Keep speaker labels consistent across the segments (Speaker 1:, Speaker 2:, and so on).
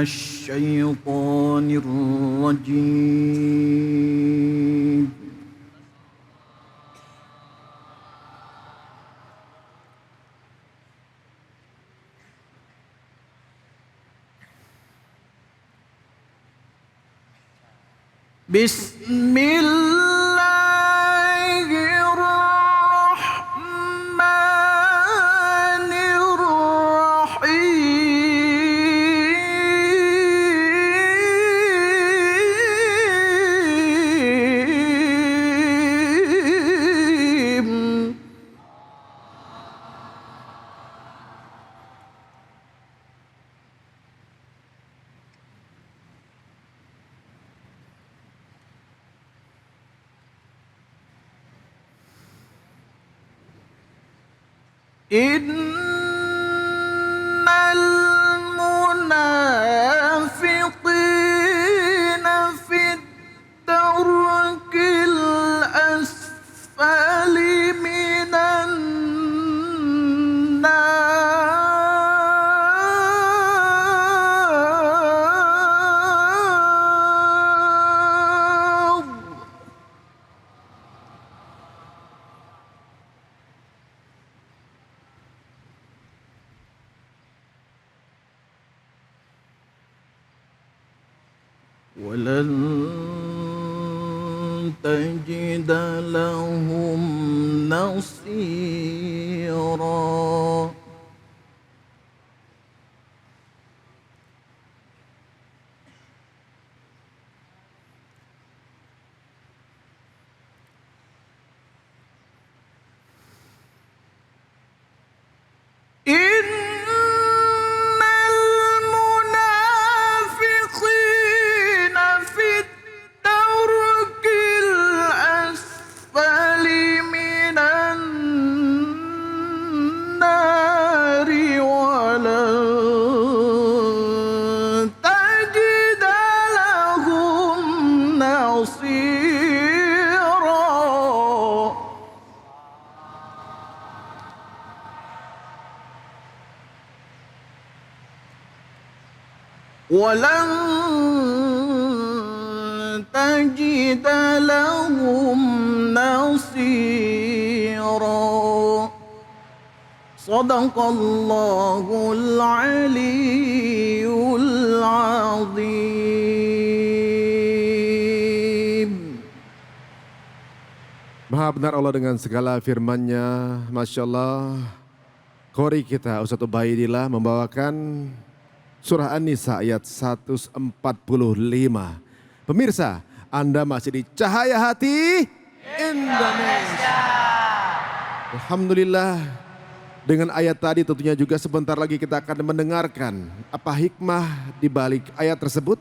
Speaker 1: الشيطان الرجيم. بسم الله الرحمن الرحيم. إن المنافقين في الدرك الأسفل من النار. ولن تجد لهم نصيرا. إن المنافقين في الدرك الأسفل من النار ولن تجد لهم نصيرا. ولن تجد لهم نصيرا. صدق الله العلي العظيم.
Speaker 2: Maha benar Allah dengan segala firman-Nya. Masya Allah. Qori kita Ustadz Ubaidillah membawakan Surah An-Nisa ayat 145. Pemirsa, Anda masih di Cahaya Hati Indonesia. Alhamdulillah. Dengan ayat tadi tentunya juga sebentar lagi kita akan mendengarkan apa hikmah di balik ayat tersebut.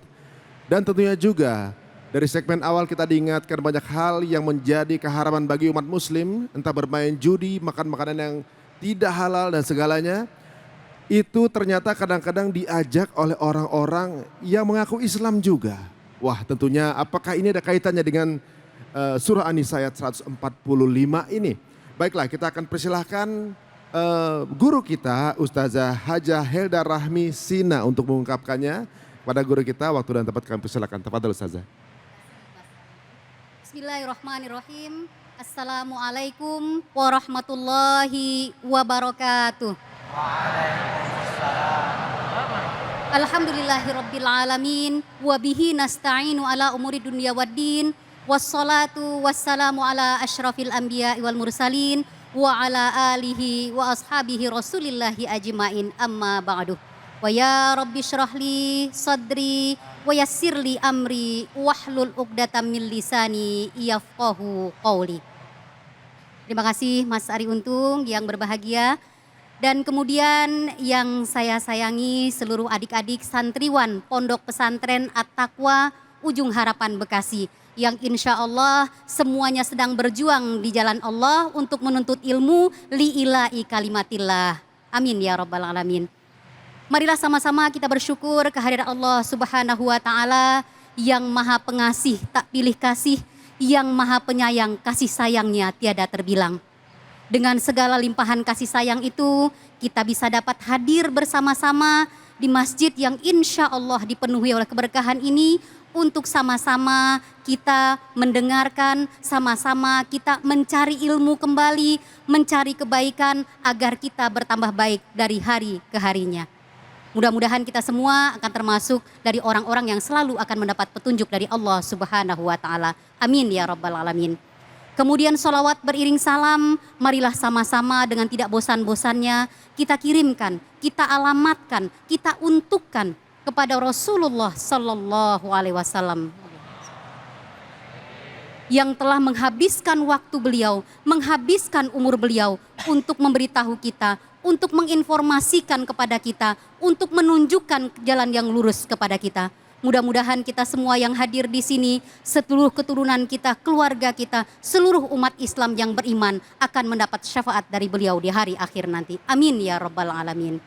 Speaker 2: Dan tentunya juga dari segmen awal kita diingatkan banyak hal yang menjadi keharaman bagi umat muslim. Entah bermain judi, makan makanan yang tidak halal dan segalanya. Itu ternyata kadang-kadang diajak oleh orang-orang yang mengaku Islam juga. Wah, tentunya apakah ini ada kaitannya dengan surah An-Nisa ayat 145 ini? Baiklah, kita akan persilahkan guru kita Ustazah Hajah Helda Rahmi Sina untuk mengungkapkannya. Pada guru kita, waktu dan tempat kami persilakan. Tafadhol Ustazah.
Speaker 3: Bismillahirrahmanirrahim. Assalamualaikum warahmatullahi wabarakatuh. Alhamdulillahirabbil alamin wa bihi nasta'inu ala umuri dunya waddin wassalatu wassalamu ala asyrafil anbiya'i wal mursalin wa ala alihi wa ashabihi rasulillahi ajmain amma ba'du. Wa ya rabbi syrahli sadri wa yassirli amri wahlul 'uqdatam min lisani yafqahu qawli. Terima kasih Mas Ari Untung yang berbahagia. Dan kemudian yang saya sayangi seluruh adik-adik santriwan Pondok Pesantren At-Taqwa Ujung Harapan Bekasi. Yang insya Allah semuanya sedang berjuang di jalan Allah untuk menuntut ilmu li'ila'i kalimatillah. Amin ya rabbal alamin. Marilah sama-sama kita bersyukur kehadirat Allah Subhanahu wa Ta'ala yang maha pengasih tak pilih kasih, yang maha penyayang kasih sayangnya tiada terbilang. Dengan segala limpahan kasih sayang itu, kita bisa dapat hadir bersama-sama di masjid yang insya Allah dipenuhi oleh keberkahan ini untuk sama-sama kita mendengarkan, sama-sama kita mencari ilmu kembali, mencari kebaikan agar kita bertambah baik dari hari ke harinya. Mudah-mudahan kita semua akan termasuk dari orang-orang yang selalu akan mendapat petunjuk dari Allah Subhanahu wa Ta'ala. Amin ya Rabbal Alamin. Kemudian sholawat beriring salam, marilah sama-sama dengan tidak bosan-bosannya kita kirimkan, kita alamatkan, kita untukkan kepada Rasulullah Sallallahu Alaihi Wasallam yang telah menghabiskan waktu beliau, menghabiskan umur beliau untuk memberitahu kita, untuk menginformasikan kepada kita, untuk menunjukkan jalan yang lurus kepada kita. Mudah-mudahan kita semua yang hadir di sini, seluruh keturunan kita, keluarga kita, seluruh umat Islam yang beriman akan mendapat syafaat dari beliau di hari akhir nanti. Amin ya Rabbal Alamin.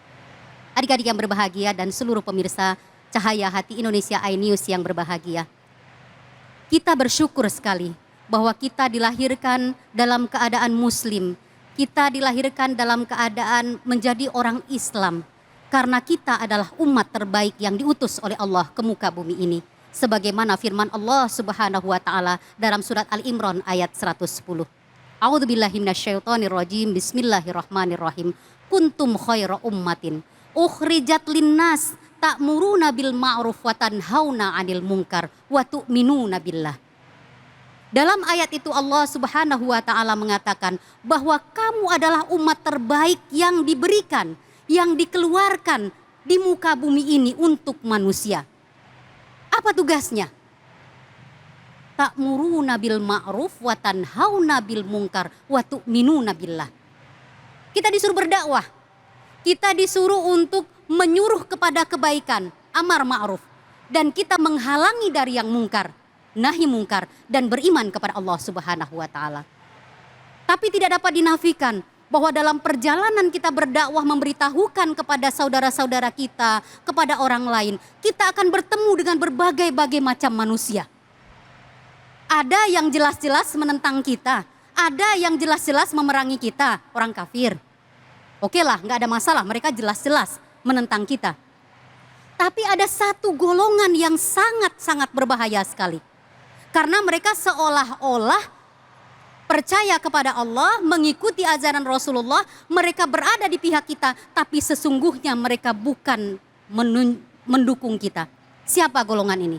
Speaker 3: Adik-adik yang berbahagia dan seluruh pemirsa Cahaya Hati Indonesia iNews yang berbahagia. Kita bersyukur sekali bahwa kita dilahirkan dalam keadaan muslim. Kita dilahirkan dalam keadaan menjadi orang Islam. Karena kita adalah umat terbaik yang diutus oleh Allah ke muka bumi ini. Sebagaimana firman Allah Subhanahu wa Ta'ala dalam surat Al-Imran ayat 110. A'udzubillahi minasyaitonirrajim. Bismillahirrahmanirrahim. Kuntum khaira ummatin ukhrijat linnas ta'muruna bil ma'ruf wa tanhauna 'anil munkar wa tu'minuna billah. Dalam ayat itu Allah Subhanahu wa Ta'ala mengatakan bahwa kamu adalah umat terbaik yang diberikan, yang dikeluarkan di muka bumi ini untuk manusia. Apa tugasnya? Ta'muruna bil ma'ruf wa tanhauna bil munkar wa tu'minuna billah. Kita disuruh berdakwah. Kita disuruh untuk menyuruh kepada kebaikan, amar ma'ruf. Dan kita menghalangi dari yang mungkar, nahi mungkar, dan beriman kepada Allah Subhanahu wa Ta'ala. Tapi tidak dapat dinafikan bahwa dalam perjalanan kita berdakwah memberitahukan kepada saudara-saudara kita, kepada orang lain, kita akan bertemu dengan berbagai-bagai macam manusia. Ada yang jelas-jelas menentang kita, ada yang jelas-jelas memerangi kita, orang kafir. Oke lah, nggak ada masalah, mereka jelas-jelas menentang kita. Tapi ada satu golongan yang sangat-sangat berbahaya sekali. Karena mereka seolah-olah percaya kepada Allah, mengikuti ajaran Rasulullah, mereka berada di pihak kita, tapi sesungguhnya mereka bukan mendukung kita. Siapa golongan ini?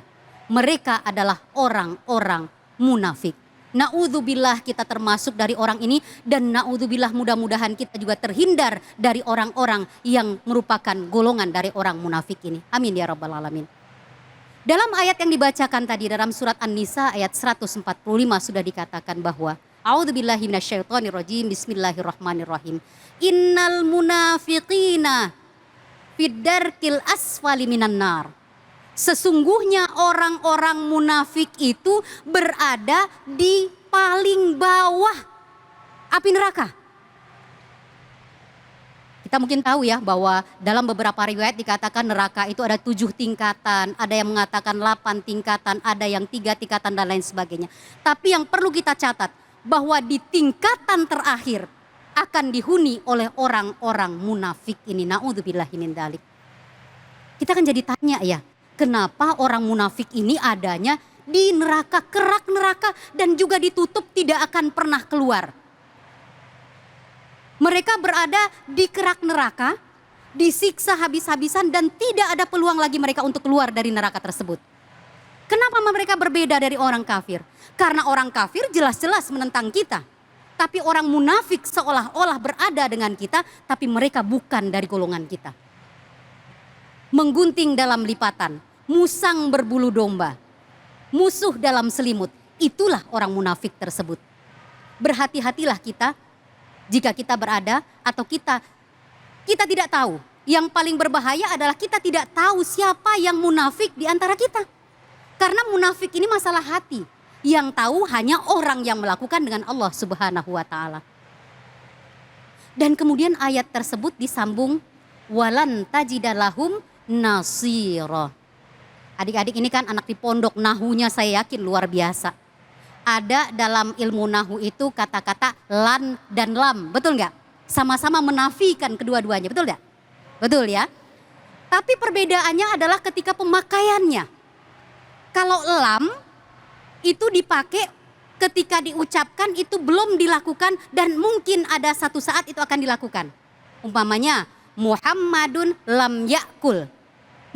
Speaker 3: Mereka adalah orang-orang munafik. Na'udzubillah kita termasuk dari orang ini, dan na'udzubillah mudah-mudahan kita juga terhindar dari orang-orang yang merupakan golongan dari orang munafik ini. Amin ya Rabbal Alamin. Dalam ayat yang dibacakan tadi dalam surat An-Nisa ayat 145 sudah dikatakan bahwa A'udzubillahi minasyaitonirrajim. Bismillahirrahmanirrahim. Innal munafiqina fid darkil asfali minan nar. Sesungguhnya orang-orang munafik itu berada di paling bawah api neraka. Kita mungkin tahu ya bahwa dalam beberapa riwayat dikatakan neraka itu ada 7 tingkatan, ada yang mengatakan 8 tingkatan, ada yang 3 tingkatan dan lain sebagainya. Tapi yang perlu kita catat bahwa di tingkatan terakhir akan dihuni oleh orang-orang munafik ini. Na'udzubillahi min dzalik. Kita kan jadi tanya ya, kenapa orang munafik ini adanya di neraka, kerak neraka, dan juga ditutup tidak akan pernah keluar. Mereka berada di kerak neraka, disiksa habis-habisan dan tidak ada peluang lagi mereka untuk keluar dari neraka tersebut. Kenapa mereka berbeda dari orang kafir? Karena orang kafir jelas-jelas menentang kita. Tapi orang munafik seolah-olah berada dengan kita, tapi mereka bukan dari golongan kita. Menggunting dalam lipatan, musang berbulu domba, musuh dalam selimut, itulah orang munafik tersebut. Berhati-hatilah kita jika kita berada atau kita tidak tahu. Yang paling berbahaya adalah kita tidak tahu siapa yang munafik di antara kita. Karena munafik ini masalah hati. Yang tahu hanya orang yang melakukan dengan Allah Subhanahu wa Ta'ala. Dan kemudian ayat tersebut disambung walan tajidalahum nasira. Adik-adik ini kan anak di pondok, nahunya saya yakin luar biasa. Ada dalam ilmu nahu itu kata-kata lan dan lam, betul nggak? Sama-sama menafikan kedua-duanya, betul nggak? Betul ya. Tapi perbedaannya adalah ketika pemakaiannya. Kalau lam itu dipakai ketika diucapkan itu belum dilakukan dan mungkin ada satu saat itu akan dilakukan. Umpamanya Muhammadun lam yakul.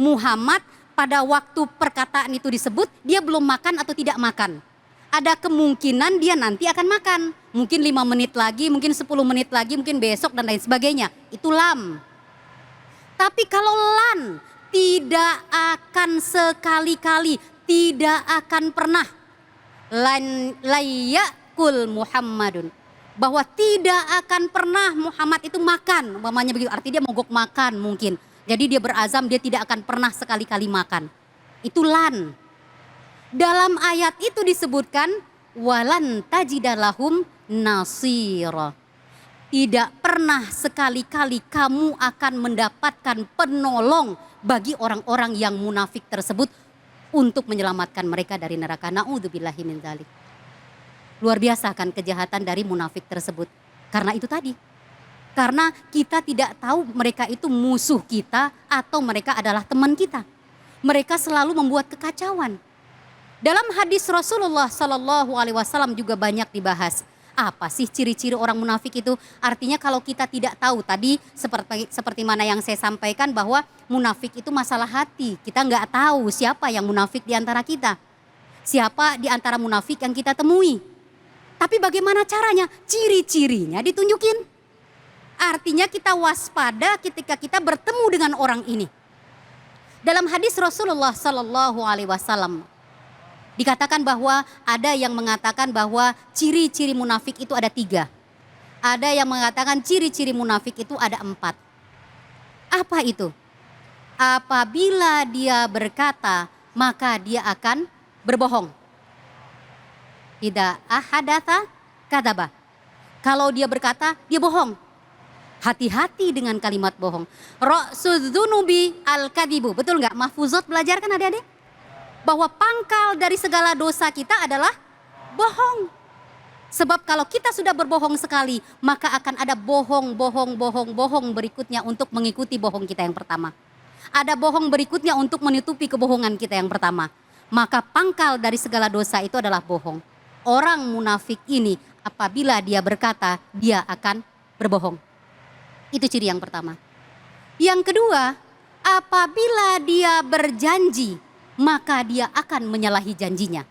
Speaker 3: Muhammad pada waktu perkataan itu disebut dia belum makan atau tidak makan. Ada kemungkinan dia nanti akan makan. Mungkin 5 menit lagi, mungkin 10 menit lagi, mungkin besok dan lain sebagainya. Itu lam. Tapi kalau lan tidak akan sekali-kali, tidak akan pernah. Layakul Muhammadun. Bahwa tidak akan pernah Muhammad itu makan. Umpamanya begitu, artinya dia mogok makan mungkin. Jadi dia berazam dia tidak akan pernah sekali-kali makan. Itu lan. Dalam ayat itu disebutkan walan tajidalahum nasira. Tidak pernah sekali-kali kamu akan mendapatkan penolong bagi orang-orang yang munafik tersebut untuk menyelamatkan mereka dari neraka. Na'udzubillahi min dzalik. Luar biasa kan kejahatan dari munafik tersebut. Karena itu tadi. Karena kita tidak tahu mereka itu musuh kita atau mereka adalah teman kita. Mereka selalu membuat kekacauan. Dalam hadis Rasulullah Sallallahu Alaihi Wasallam juga banyak dibahas. Apa sih ciri-ciri orang munafik itu? Artinya kalau kita tidak tahu tadi seperti mana yang saya sampaikan bahwa munafik itu masalah hati. Kita nggak tahu siapa yang munafik di antara kita. Siapa di antara munafik yang kita temui. Tapi bagaimana caranya? Ciri-cirinya ditunjukin. Artinya kita waspada ketika kita bertemu dengan orang ini. Dalam hadis Rasulullah Sallallahu Alaihi Wasallam dikatakan bahwa ada yang mengatakan bahwa ciri-ciri munafik itu ada 3. Ada yang mengatakan ciri-ciri munafik itu ada 4. Apa itu? Apabila dia berkata maka dia akan berbohong. Tidak ahadatha kadzaba. Kalau dia berkata dia bohong. Hati-hati dengan kalimat bohong. Ra'sudzunubi al-kadzibu. Betul nggak? Mahfuzat belajar kan adik-adik? Bahwa pangkal dari segala dosa kita adalah bohong. Sebab kalau kita sudah berbohong sekali, maka akan ada bohong berikutnya untuk mengikuti bohong kita yang pertama. Ada bohong berikutnya untuk menutupi kebohongan kita yang pertama. Maka pangkal dari segala dosa itu adalah bohong. Orang munafik ini apabila dia berkata, dia akan berbohong. Itu ciri yang pertama. Yang kedua, apabila dia berjanji, maka dia akan menyalahi janjinya.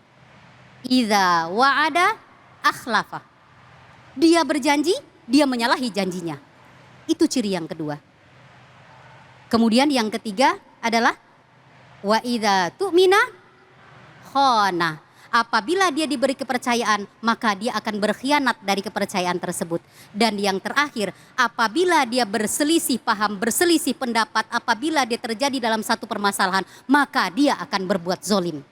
Speaker 3: Idza wa'ada akhlafa. Dia berjanji, dia menyalahi janjinya. Itu ciri yang kedua. Kemudian yang ketiga adalah wa idza tu'mina khana. Apabila dia diberi kepercayaan, maka dia akan berkhianat dari kepercayaan tersebut. Dan yang terakhir, apabila dia berselisih paham, berselisih pendapat, apabila dia terjadi dalam satu permasalahan, maka dia akan berbuat zolim.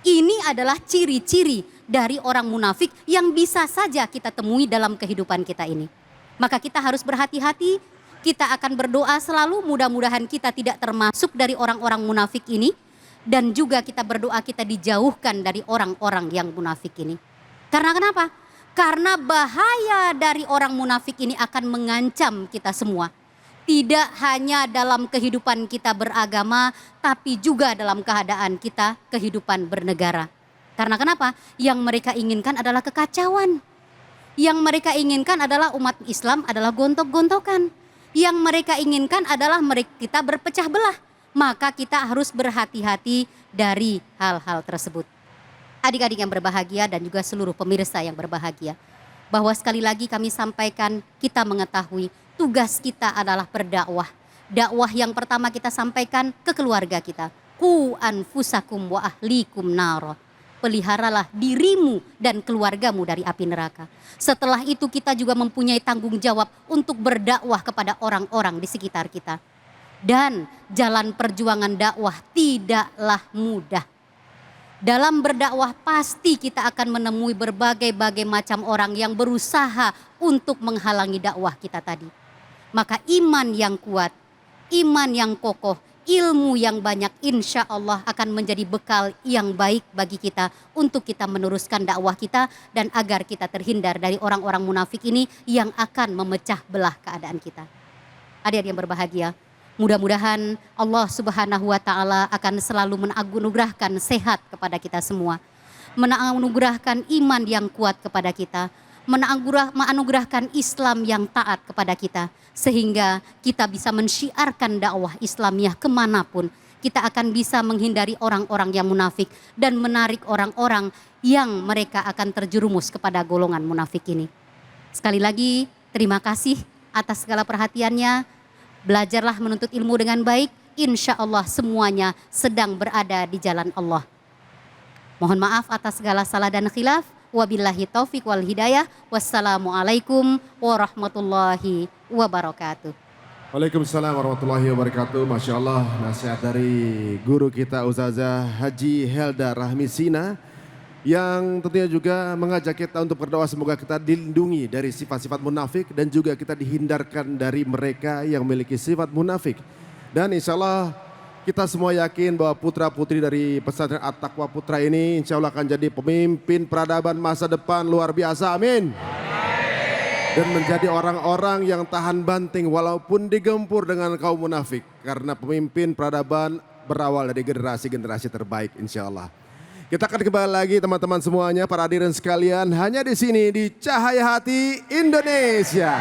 Speaker 3: Ini adalah ciri-ciri dari orang munafik yang bisa saja kita temui dalam kehidupan kita ini. Maka kita harus berhati-hati, kita akan berdoa selalu mudah-mudahan kita tidak termasuk dari orang-orang munafik ini. Dan juga kita berdoa kita dijauhkan dari orang-orang yang munafik ini. Karena kenapa? Karena bahaya dari orang munafik ini akan mengancam kita semua. Tidak hanya dalam kehidupan kita beragama, tapi juga dalam keadaan kita kehidupan bernegara. Karena kenapa? Yang mereka inginkan adalah kekacauan. Yang mereka inginkan adalah umat Islam adalah gontok-gontokan. Yang mereka inginkan adalah kita berpecah belah. Maka kita harus berhati-hati dari hal-hal tersebut. Adik-adik yang berbahagia dan juga seluruh pemirsa yang berbahagia. Bahwa sekali lagi kami sampaikan, kita mengetahui tugas kita adalah berdakwah. Dakwah yang pertama kita sampaikan ke keluarga kita. Qu anfusakum wa ahlikum nara. Peliharalah dirimu dan keluargamu dari api neraka. Setelah itu kita juga mempunyai tanggung jawab untuk berdakwah kepada orang-orang di sekitar kita. Dan jalan perjuangan dakwah tidaklah mudah. Dalam berdakwah pasti kita akan menemui berbagai macam orang yang berusaha untuk menghalangi dakwah kita tadi. Maka iman yang kuat, iman yang kokoh, ilmu yang banyak insya Allah akan menjadi bekal yang baik bagi kita untuk kita meneruskan dakwah kita dan agar kita terhindar dari orang-orang munafik ini yang akan memecah belah keadaan kita. Adik-adik yang berbahagia, Mudah-mudahan Allah Subhanahu wa taala akan selalu menganugerahkan sehat kepada kita semua. Menganugerahkan iman yang kuat kepada kita, menganugerahkan Islam yang taat kepada kita, sehingga kita bisa mensyiarkan dakwah Islamiyah kemanapun. Kita akan bisa menghindari orang-orang yang munafik dan menarik orang-orang yang mereka akan terjerumus kepada golongan munafik ini. Sekali lagi, terima kasih atas segala perhatiannya. Belajarlah menuntut ilmu dengan baik, insya Allah semuanya sedang berada di jalan Allah. Mohon maaf atas segala salah dan khilaf. Wabillahi taufik wal hidayah. Wassalamualaikum warahmatullahi wabarakatuh.
Speaker 2: Waalaikumsalam warahmatullahi wabarakatuh. Masya Allah, nasihat dari guru kita Ustazah Haji Helda Rahmisina yang tentunya juga mengajak kita untuk berdoa semoga kita dilindungi dari sifat-sifat munafik dan juga kita dihindarkan dari mereka yang memiliki sifat munafik. Dan insya Allah kita semua yakin bahwa putra-putri dari pesantren At-Taqwa Putra ini insya Allah akan jadi pemimpin peradaban masa depan luar biasa. Amin. Dan menjadi orang-orang yang tahan banting walaupun digempur dengan kaum munafik. Karena pemimpin peradaban berawal dari generasi-generasi terbaik insya Allah. Kita akan kembali lagi teman-teman semuanya, para hadirin sekalian, hanya di sini di Cahaya Hati Indonesia.